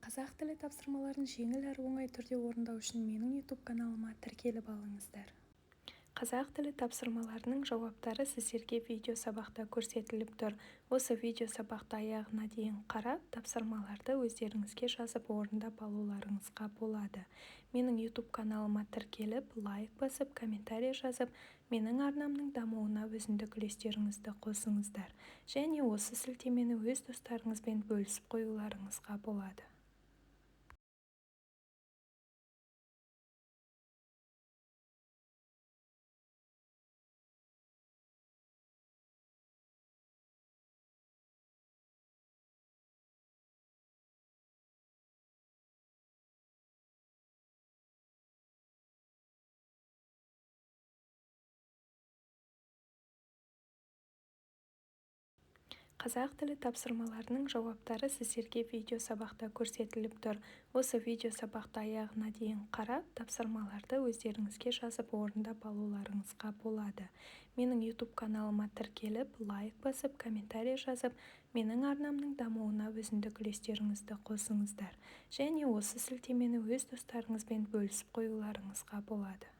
қазақ тілі тапсырмаларын жеңіл әрі оңай түрде орындау үшін менің YouTube каналыма тіркеліп алыңыздар. Қазақ тілі тапсырмаларының жауаптары сіздерге видеосабақта көрсетіліп тұр. Осы видеосабақты аяғына дейін қарап, тапсырмаларды өздеріңізге жазып орындап алуларыңызға болады. Менің YouTube каналыма тіркеліп, лайк басып, комментарий жазып, менің арнамның дамуына өзіндік үлестеріңізді қосыңыздар. Және осы сілтемені өз достарыңызбен бөлісіп қоюларыңызға болады. Қазақ тілі тапсырмаларының жауаптары сіздерге видеосабақта көрсетіліп тұр. Осы видеосабақты аяғына дейін қарап, тапсырмаларды өздеріңізге жазып орындап алуларыңызға болады. Менің YouTube каналыма тіркеліп, лайк басып, комментарий жазып, менің арнамның дамуына өзіндік үлестеріңізді қосыңыздар. Және осы сілтемені өз достарыңызбен бөлісіп қоюларыңызға болады.